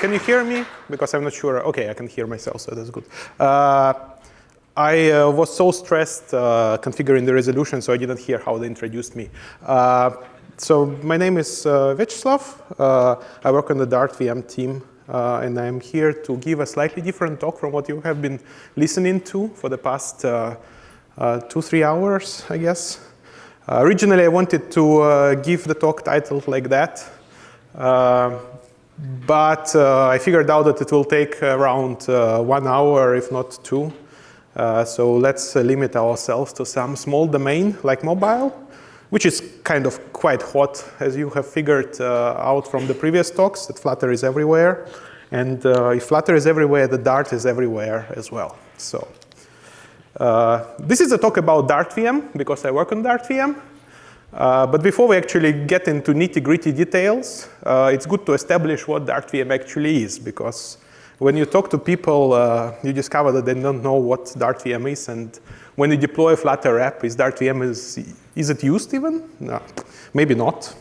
Can you hear me? Because I'm not sure. OK, I can hear myself, so that's good. I was so stressed configuring the resolution, so I didn't hear how they introduced me. So my name is Vyacheslav. I work on the Dart VM team, and I'm here to give a slightly different talk from what you have been listening to for the past 2-3 hours, I guess. Originally, I wanted to give the talk titled like that. But I figured out that it will take around 1 hour, if not 2. So let's limit ourselves to some small domain like mobile, which is kind of quite hot, as you have figured out from the previous talks, that Flutter is everywhere. And if Flutter is everywhere, the Dart is everywhere as well. So this is a talk about Dart VM, because I work on Dart VM. But before we actually get into nitty-gritty details, it's good to establish what Dart VM actually is, because when you talk to people, you discover that they don't know what Dart VM is. And when you deploy a Flutter app, is Dart VM, is it used even? No, maybe not.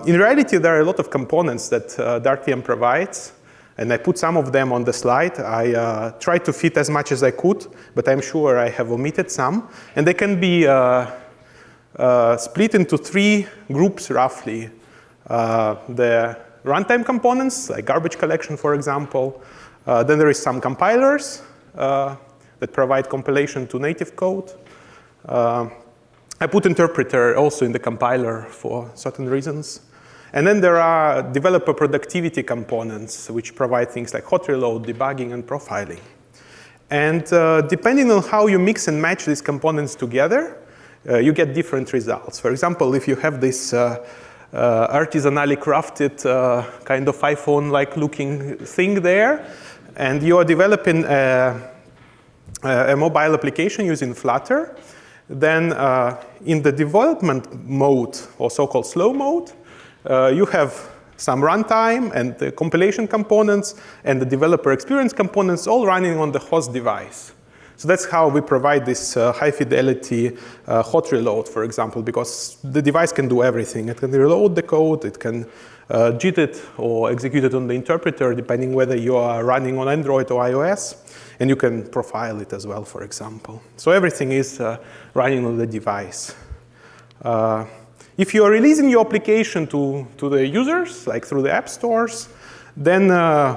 In reality, there are a lot of components that Dart VM provides. And I put some of them on the slide. I tried to fit as much as I could, but I'm sure I have omitted some. And they can be split into 3 groups, roughly. The runtime components, like garbage collection, for example. Then there is some compilers that provide compilation to native code. I put interpreter also in the compiler for certain reasons. And then there are developer productivity components, which provide things like hot reload, debugging, and profiling. And depending on how you mix and match these components together, you get different results. For example, if you have this artisanally crafted kind of iPhone-like looking thing there, and you are developing a mobile application using Flutter, then in the development mode, or so-called slow mode, you have some runtime and the compilation components and the developer experience components all running on the host device. So that's how we provide this high-fidelity hot reload, for example, because the device can do everything. It can reload the code, it can JIT it or execute it on the interpreter, depending whether you are running on Android or iOS. And you can profile it as well, for example. So everything is running on the device. If you are releasing your application to the users, like through the app stores, then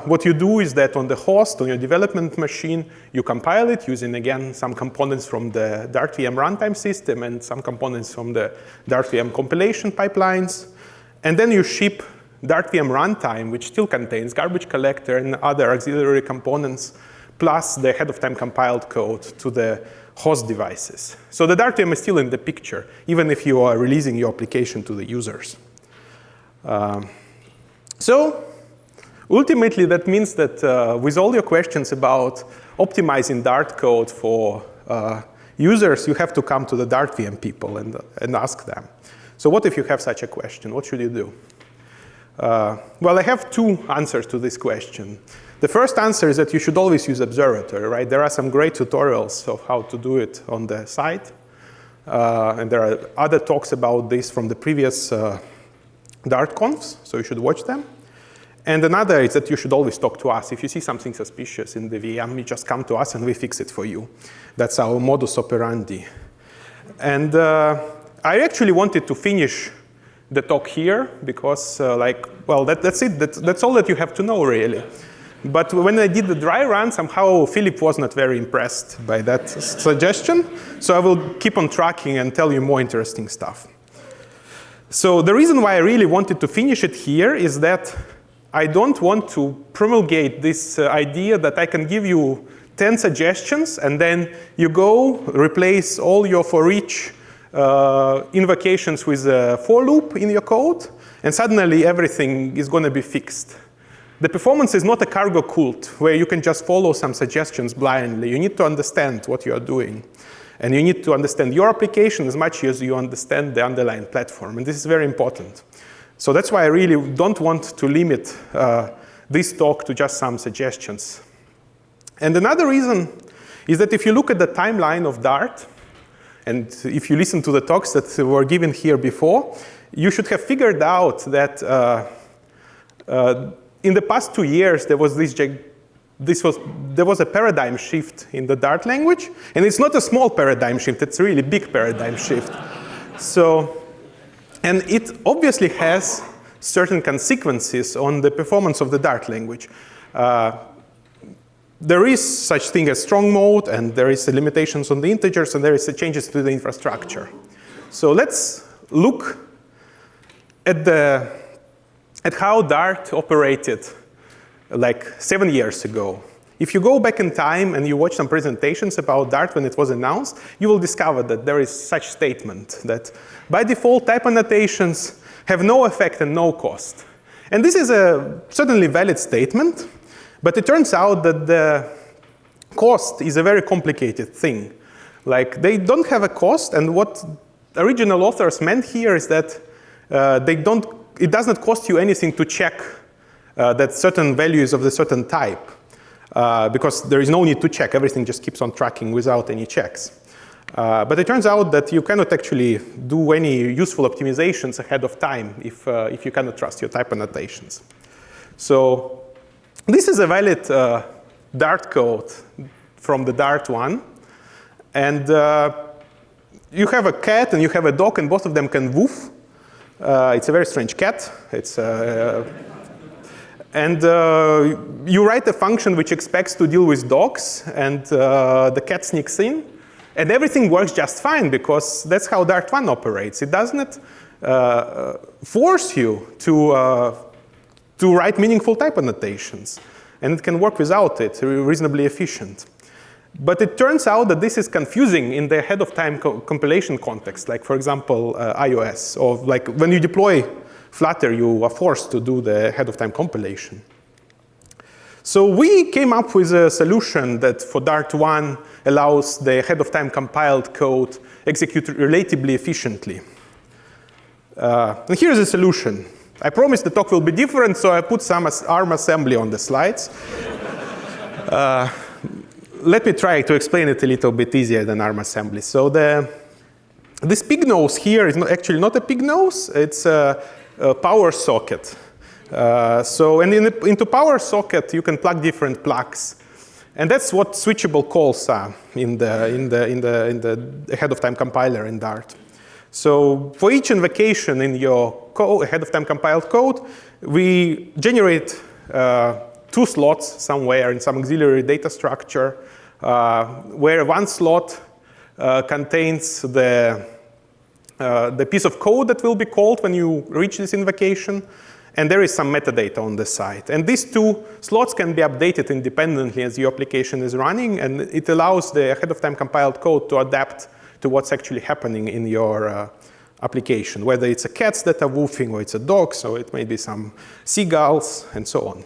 what you do is that on the host, on your development machine, you compile it using, again, some components from the Dart VM runtime system and some components from the Dart VM compilation pipelines. And then you ship Dart VM runtime, which still contains garbage collector and other auxiliary components, plus the ahead-of-time compiled code to the host devices. So the Dart VM is still in the picture, even if you are releasing your application to the users. So ultimately, that means that with all your questions about optimizing Dart code for users, you have to come to the Dart VM people and ask them. So what if you have such a question? What should you do? Well, I have 2 answers to this question. The first answer is that you should always use observatory, right? There are some great tutorials of how to do it on the site. And there are other talks about this from the previous DartConfs, so you should watch them. And another is that you should always talk to us. If you see something suspicious in the VM, you just come to us and we fix it for you. That's our modus operandi. And I actually wanted to finish the talk here because, that's it. That's all that you have to know, really. But when I did the dry run, somehow Philip was not very impressed by that suggestion. So I will keep on tracking and tell you more interesting stuff. So the reason why I really wanted to finish it here is that I don't want to promulgate this idea that I can give you 10 suggestions and then you go replace all your for each invocations with a for loop in your code, and suddenly everything is going to be fixed. The performance is not a cargo cult where you can just follow some suggestions blindly. You need to understand what you are doing. And you need to understand your application as much as you understand the underlying platform. And this is very important. So that's why I really don't want to limit this talk to just some suggestions. And another reason is that if you look at the timeline of Dart, and if you listen to the talks that were given here before, you should have figured out that in the past 2 years, there was a paradigm shift in the Dart language. And it's not a small paradigm shift. It's a really big paradigm shift. So, and it obviously has certain consequences on the performance of the Dart language. There is such thing as strong mode, and there is limitations on the integers, and there is changes to the infrastructure. So let's look at how Dart operated like 7 years ago. If you go back in time and you watch some presentations about Dart when it was announced, you will discover that there is such statement that by default type annotations have no effect and no cost. And this is a certainly valid statement, but it turns out that the cost is a very complicated thing. Like they don't have a cost, and what original authors meant here is that it does not cost you anything to check that certain values of the certain type, because there is no need to check. Everything just keeps on tracking without any checks. But it turns out that you cannot actually do any useful optimizations ahead of time if you cannot trust your type annotations. So this is a valid Dart code from the Dart one. And you have a cat and you have a dog, and both of them can woof. It's a very strange cat. And you write a function which expects to deal with dogs, and the cat sneaks in. And everything works just fine, because that's how Dart 1 operates. It does not force you to write meaningful type annotations. And it can work without it, reasonably efficient. But it turns out that this is confusing in the ahead-of-time compilation context, like, for example, iOS. Or like when you deploy Flutter, you are forced to do the ahead-of-time compilation. So we came up with a solution that for Dart 1 allows the ahead-of-time compiled code execute relatively efficiently. And here's the solution. I promised the talk will be different, so I put some ARM assembly on the slides. Let me try to explain it a little bit easier than ARM assembly. So this pig nose here is actually not a pig nose. It's a power socket. Into power socket, you can plug different plugs. And that's what switchable calls are in the ahead-of-time compiler in Dart. So for each invocation in your ahead-of-time compiled code, we generate 2 slots somewhere in some auxiliary data structure, where one slot contains the piece of code that will be called when you reach this invocation, and there is some metadata on the side. And these 2 slots can be updated independently as your application is running, and it allows the ahead-of-time compiled code to adapt to what's actually happening in your application, whether it's a cats that are woofing or it's a dog, so it may be some seagulls and so on.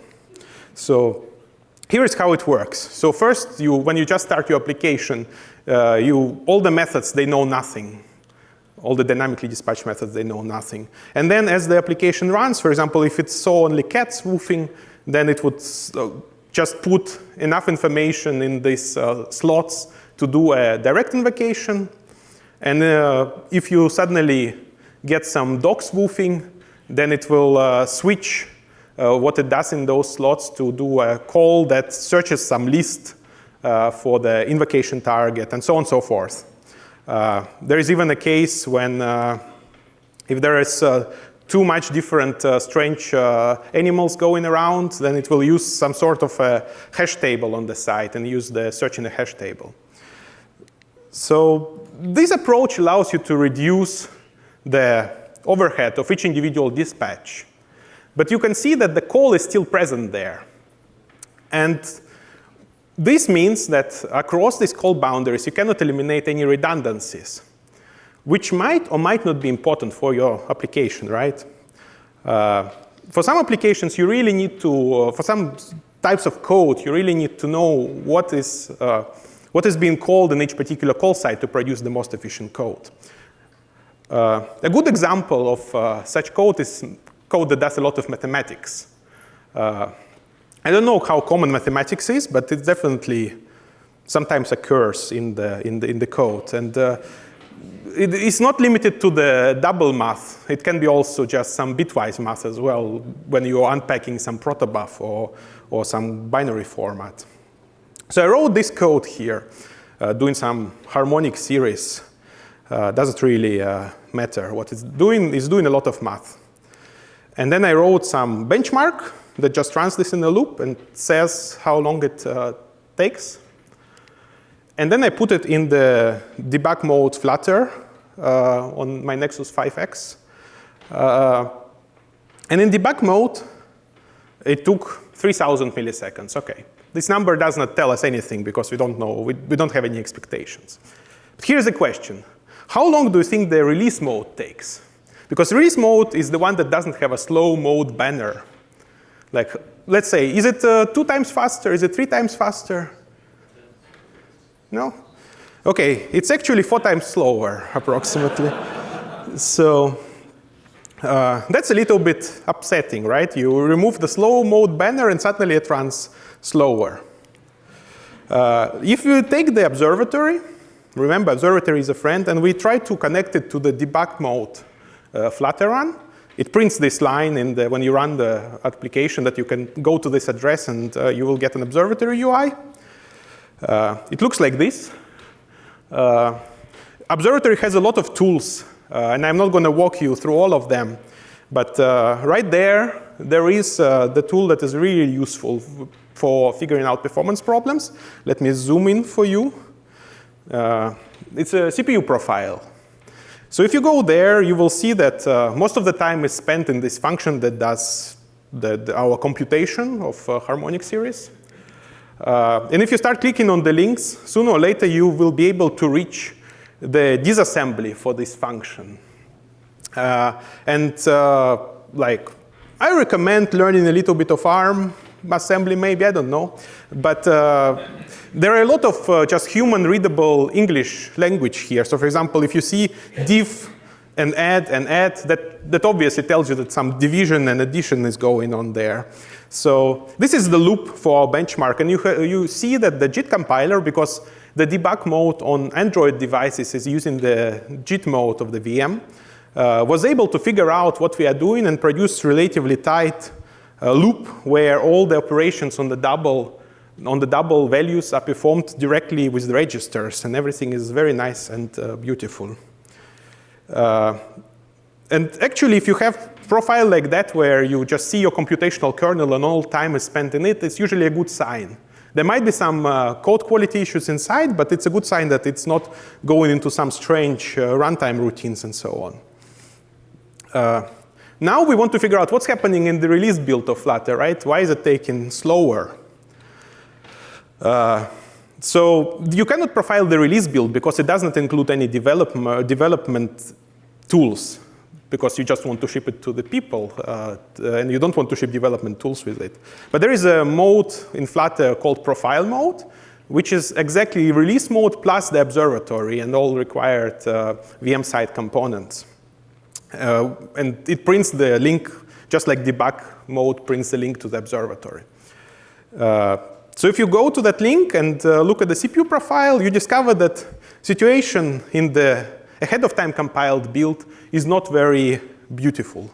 So here is how it works. So first, when you just start your application, all the methods, they know nothing. All the dynamically dispatched methods, they know nothing. And then as the application runs, for example, if it saw only cats woofing, then it would just put enough information in these slots to do a direct invocation. And if you suddenly get some dogs woofing, then it will switch what it does in those slots to do a call that searches some list for the invocation target, and so on and so forth. There is even a case when if there is too much different strange animals going around, then it will use some sort of a hash table on the site and use the search in the hash table. So this approach allows you to reduce the overhead of each individual dispatch. But you can see that the call is still present there. And this means that across these call boundaries, you cannot eliminate any redundancies, which might or might not be important for your application, right? For some applications, you really need to, for some types of code, you really need to know what is being called in each particular call site to produce the most efficient code. A good example of such code is code that does a lot of mathematics. I don't know how common mathematics is, but it definitely sometimes occurs in the code. And it's not limited to the double math. It can be also just some bitwise math as well when you're unpacking some protobuf or some binary format. So I wrote this code here, doing some harmonic series. Doesn't really matter. What it's doing is doing a lot of math. And then I wrote some benchmark that just runs this in a loop and says how long it takes. And then I put it in the debug mode Flutter on my Nexus 5X. And in debug mode, it took 3,000 milliseconds. OK, this number does not tell us anything because we don't know. We don't have any expectations. But here's the question. How long do you think the release mode takes? Because release mode is the one that doesn't have a slow mode banner. Like, let's say, is it 2 times faster? Is it 3 times faster? No? OK, it's actually 4 times slower, approximately. So that's a little bit upsetting, right? You remove the slow mode banner, and suddenly it runs slower. If you take the observatory, remember, observatory is a friend, and we try to connect it to the debug mode Flutter run. It prints this line when you run the application that you can go to this address and you will get an observatory UI. It looks like this. Observatory has a lot of tools, and I'm not going to walk you through all of them. But right there is the tool that is really useful for figuring out performance problems. Let me zoom in for you. It's a CPU profile. So if you go there, you will see that most of the time is spent in this function that does our computation of harmonic series. And if you start clicking on the links, sooner or later you will be able to reach the disassembly for this function. Like, I recommend learning a little bit of ARM assembly, maybe, I don't know. But there are a lot of just human-readable English language here. So for example, if you see div and add, that obviously tells you that some division and addition is going on there. So this is the loop for our benchmark. And you see that the JIT compiler, because the debug mode on Android devices is using the JIT mode of the VM, was able to figure out what we are doing and produce relatively tight loop where all the operations on the double values are performed directly with the registers, and everything is very nice and beautiful. And actually, if you have a profile like that where you just see your computational kernel and all time is spent in it, it's usually a good sign. There might be some code quality issues inside, but it's a good sign that it's not going into some strange runtime routines and so on. Now we want to figure out what's happening in the release build of Flutter, right? Why is it taking slower? So you cannot profile the release build because it does not include any development tools, because you just want to ship it to the people, and you don't want to ship development tools with it. But there is a mode in Flutter called profile mode, which is exactly release mode plus the observatory and all required VM side components. And it prints the link, just like debug mode prints the link to the observatory. So if you go to that link and look at the CPU profile, you discover that situation in the ahead of time compiled build is not very beautiful.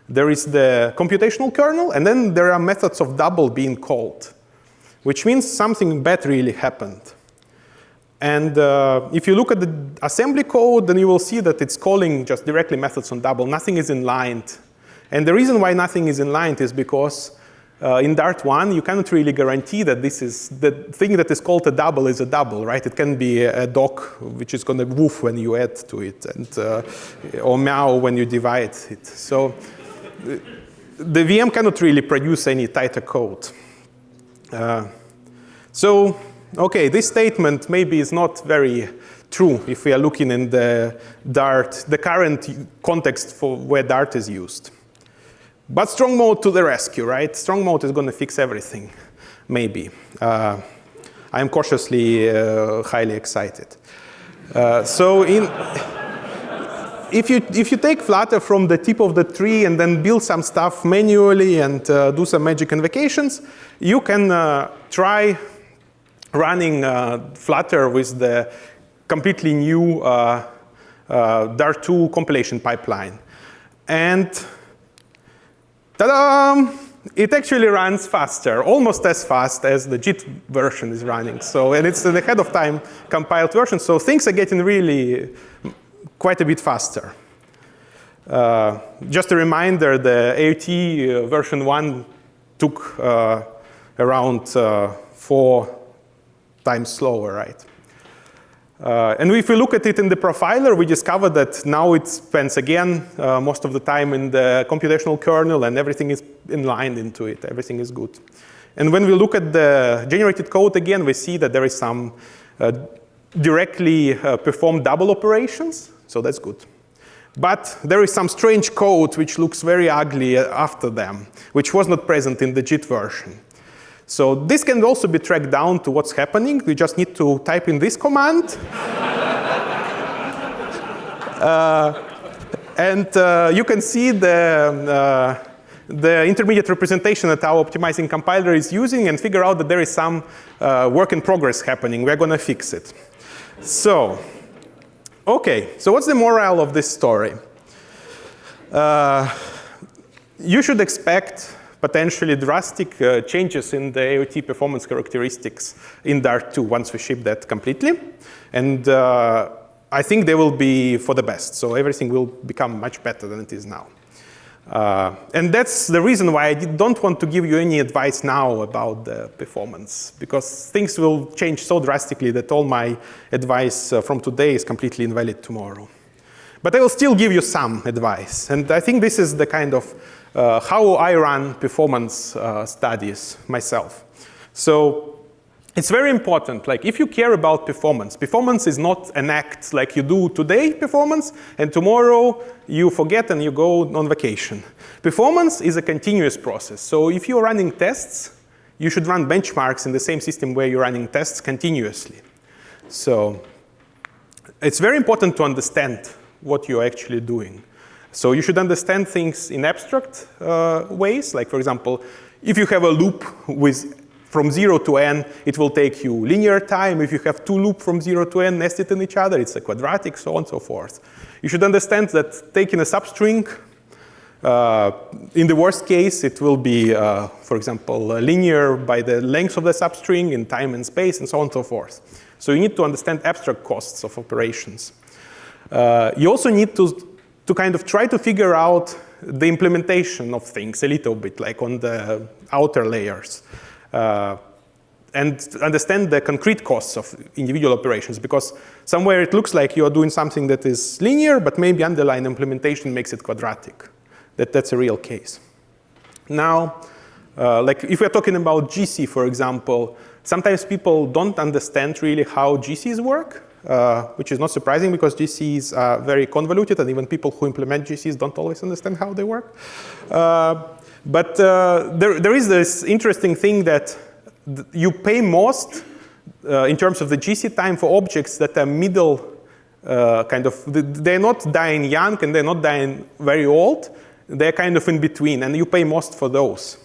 There is the computational kernel, and then there are methods of double being called, which means something bad really happened. And if you look at the assembly code, then you will see that it's calling just directly methods on double. Nothing is inlined. And the reason why nothing is inlined is because in Dart 1, you cannot really guarantee that this is the thing that is called a double is a double, right? It can be a doc, which is going to woof when you add to it, and or meow when you divide it. So the VM cannot really produce any tighter code. OK, this statement maybe is not very true if we are looking in the Dart, the current context for where Dart is used. But strong mode to the rescue, right? Strong mode is going to fix everything, maybe. I'm cautiously highly excited. If you take Flutter from the tip of the tree and then build some stuff manually and do some magic invocations, you can try running Flutter with the completely new Dart2 compilation pipeline. And ta-da! It actually runs faster, almost as fast as the JIT version is running. So, and it's an ahead of time compiled version, so things are getting really quite a bit faster. Just a reminder, the AUT version 1 took around 4 times slower, right? And if we look at it in the profiler, we discover that now it spends again most of the time in the computational kernel, and everything is inlined into it. Everything is good. And when we look at the generated code again, we see that there is some directly performed double operations, so that's good. But there is some strange code which looks very ugly after them, which was not present in the JIT version. So this can also be tracked down to what's happening. We just need to type in this command. You can see the intermediate representation that our optimizing compiler is using and figure out that there is some work in progress happening. We're going to fix it. So, OK, so what's the moral of this story? You should expect potentially drastic changes in the AOT performance characteristics in Dart2 once we ship that completely. And I think they will be for the best. So everything will become much better than it is now. And that's the reason why I don't want to give you any advice now about the performance, because things will change so drastically that all my advice from today is completely invalid tomorrow. But I will still give you some advice. And I think this is the kind of how I run performance studies myself. So it's very important. Like, if you care about performance, performance is not an act like you do today performance, and tomorrow you forget and you go on vacation. Performance is a continuous process. So if you're running tests, you should run benchmarks in the same system where you're running tests continuously. So it's very important to understand what you're actually doing. So you should understand things in abstract ways. Like, for example, if you have a loop with from 0 to n, it will take you linear time. If you have 2 loops from 0 to n nested in each other, it's a quadratic, so on and so forth. You should understand that taking a substring, in the worst case, it will be, for example, linear by the length of the substring in time and space, and so on and so forth. So you need to understand abstract costs of operations. You also need to kind of try to figure out the implementation of things a little bit, like on the outer layers. And understand the concrete costs of individual operations, because somewhere it looks like you are doing something that is linear, but maybe underlying implementation makes it quadratic. That's a real case. Now, like if we're talking about GC, for example, sometimes people don't understand really how GCs work, which is not surprising because GCs are very convoluted, and even people who implement GCs don't always understand how they work. But there is this interesting thing that you pay most in terms of the GC time for objects that are middle kind of, they're not dying young and they're not dying very old. They're kind of in between, and you pay most for those.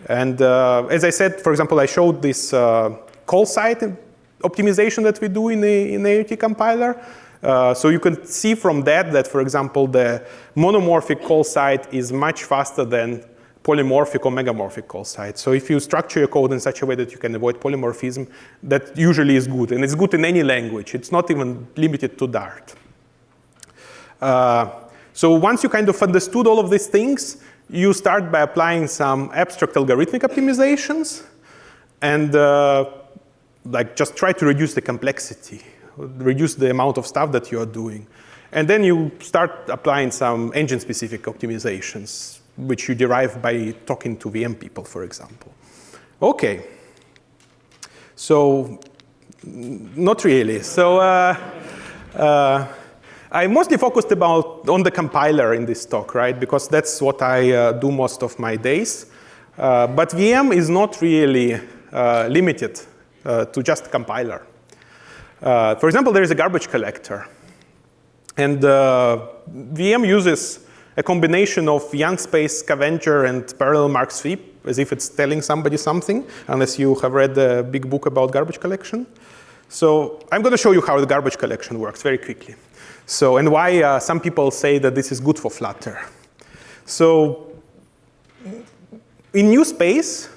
And as I said, for example, I showed this call site optimization that we do in the AUT compiler. So you can see from that, for example, the monomorphic call site is much faster than polymorphic or megamorphic call site. So if you structure your code in such a way that you can avoid polymorphism, that usually is good. And it's good in any language. It's not even limited to Dart. So once you kind of understood all of these things, you start by applying some abstract algorithmic optimizations and like just try to reduce the complexity, reduce the amount of stuff that you are doing. And then you start applying some engine-specific optimizations, which you derive by talking to VM people, for example. OK. So not really. So I mostly focused on the compiler in this talk, right? Because that's what I do most of my days. But VM is not really limited to just compiler. For example, there is a garbage collector. And VM uses a combination of young space scavenger and parallel mark sweep, as if it's telling somebody something, unless you have read the big book about garbage collection. So I'm going to show you how the garbage collection works very quickly. So, and why some people say that this is good for Flutter. So, in new space,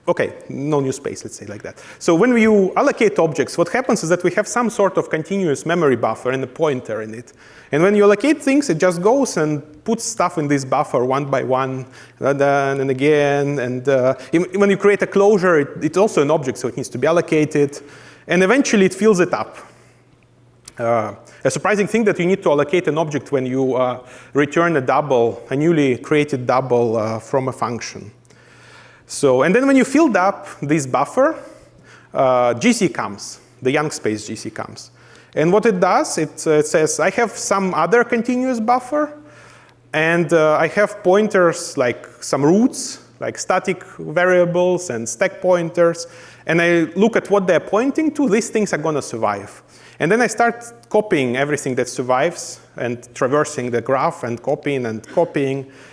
okay, no new space, let's say like that. So when you allocate objects, what happens is that we have some sort of continuous memory buffer and a pointer in it. And when you allocate things, it just goes and puts stuff in this buffer one by one, and again. And when you create a closure, it's also an object, so it needs to be allocated. And eventually, it fills it up. A surprising thing that you need to allocate an object when you return a newly created double from a function. So, and then when you filled up this buffer, GC comes, the young space GC comes. And what it does, it says, I have some other continuous buffer, and I have pointers like some roots, like static variables and stack pointers, and I look at what they're pointing to. These things are going to survive. And then I start copying everything that survives and traversing the graph and copying. And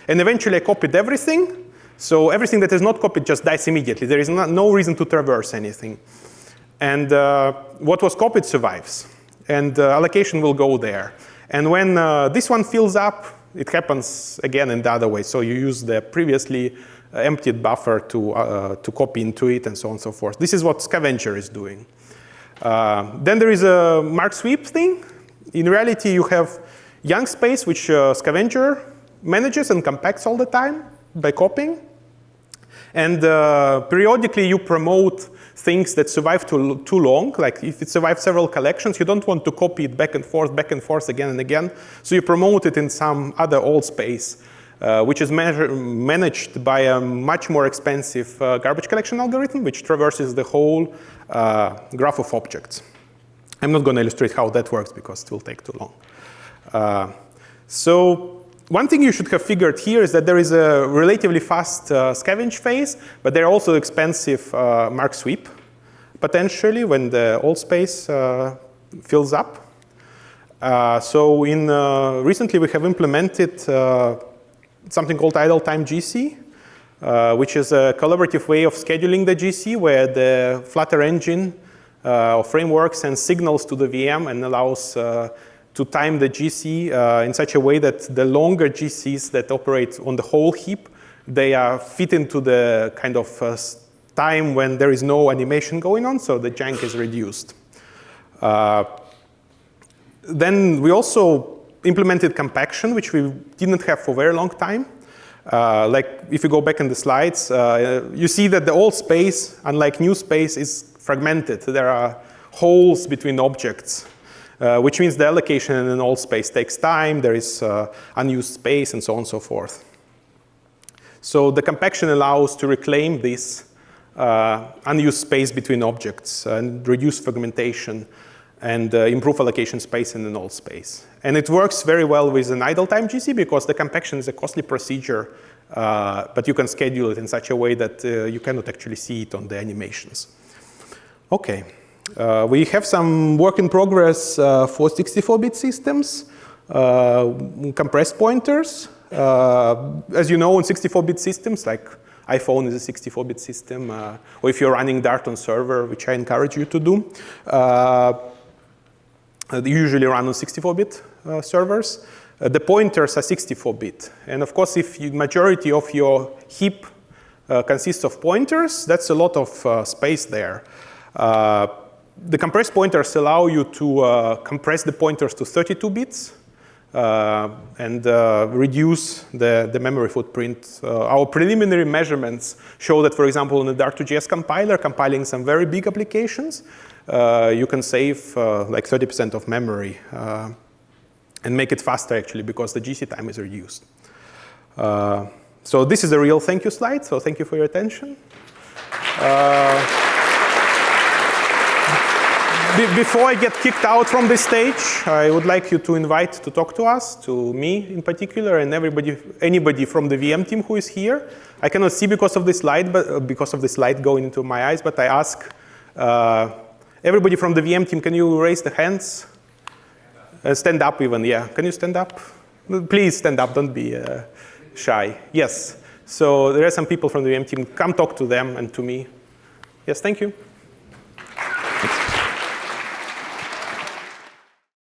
eventually I copied everything. So everything that is not copied just dies immediately. There is no reason to traverse anything. And what was copied survives. And allocation will go there. And when this one fills up, it happens again in the other way. So you use the previously emptied buffer to copy into it and so on and so forth. This is what Scavenger is doing. Then there is a mark sweep thing. In reality, you have young space, which Scavenger manages and compacts all the time by copying. And periodically, you promote things that survive too long. Like if it survives several collections, you don't want to copy it back and forth again and again. So you promote it in some other old space, which is managed by a much more expensive garbage collection algorithm, which traverses the whole graph of objects. I'm not going to illustrate how that works because it will take too long. So one thing you should have figured here is that there is a relatively fast scavenge phase, but there are also expensive mark sweep, potentially, when the old space fills up. So recently we have implemented something called idle time GC, which is a collaborative way of scheduling the GC, where the Flutter engine or framework sends signals to the VM and allows to time the GC in such a way that the longer GCs that operate on the whole heap, they fit into the kind of time when there is no animation going on, so the jank is reduced. Then we also implemented compaction, which we didn't have for a very long time. Like if you go back in the slides, you see that the old space, unlike new space, is fragmented. There are holes between objects. Which means the allocation in an old space takes time, there is unused space, and so on and so forth. So the compaction allows to reclaim this unused space between objects and reduce fragmentation and improve allocation space in an old space. And it works very well with an idle time GC because the compaction is a costly procedure, but you can schedule it in such a way that you cannot actually see it on the animations. Okay. We have some work in progress for 64-bit systems, compressed pointers. As you know, in 64-bit systems, like iPhone is a 64-bit system, or if you're running Dart on server, which I encourage you to do, they usually run on 64-bit servers. The pointers are 64-bit. And of course, if the majority of your heap consists of pointers, that's a lot of space there. The compressed pointers allow you to compress the pointers to 32 bits and reduce the memory footprint. Our preliminary measurements show that, for example, in the Dart2JS compiler, compiling some very big applications, you can save like 30% of memory and make it faster, actually, because the GC time is reduced. So this is a real thank you slide, so thank you for your attention. Before I get kicked out from this stage, I would like you to invite to talk to us, to me in particular, and anybody from the VM team who is here. I cannot see because of this light, going into my eyes, but I ask everybody from the VM team, can you raise the hands? Stand up even, yeah. Can you stand up? Please stand up, don't be shy. Yes. So there are some people from the VM team. Come talk to them and to me. Yes, thank you.